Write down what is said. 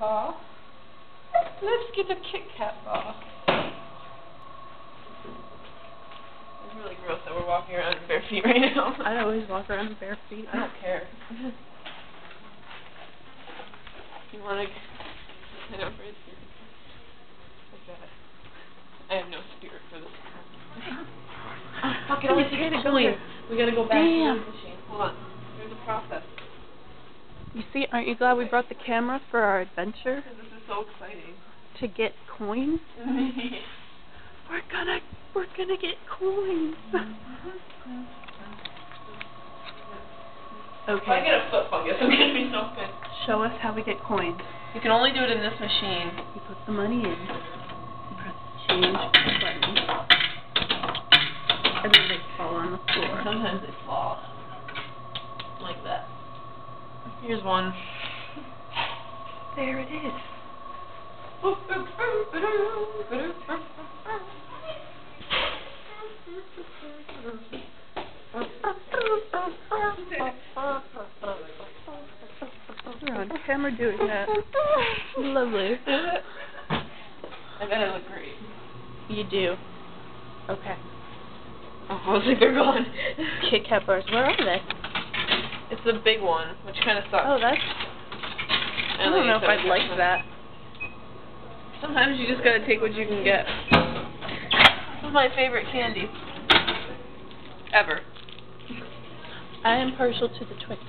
bar. Let's get a Kit Kat bar. It's really gross that we're walking around in bare feet right now. I always walk around in bare feet. I don't care. You want to get over it? Like that. I have no spirit for this. Fuck it, We gotta go back to the machine. Hold on. There's a process. You see, aren't you glad we brought the camera for our adventure? Because this is so exciting. To get coins? We're gonna get coins. Okay. If I get a foot fungus, I'm gonna be so good. Show us how we get coins. You can only do it in this machine. You put the money in. You press the change button. And then they fall on the floor. Sometimes they fall. Like that. Here's one. There it is. We're on camera doing that. Lovely. I bet I look great. You do. Okay. Oh, I was like, they're gone. Kit Kat bars. Where are they? It's the big one, which kind of sucks. Oh, that's... I don't know if I'd like that. Sometimes you just gotta take what you can get. This is my favorite candy. Ever. I am partial to the Twix.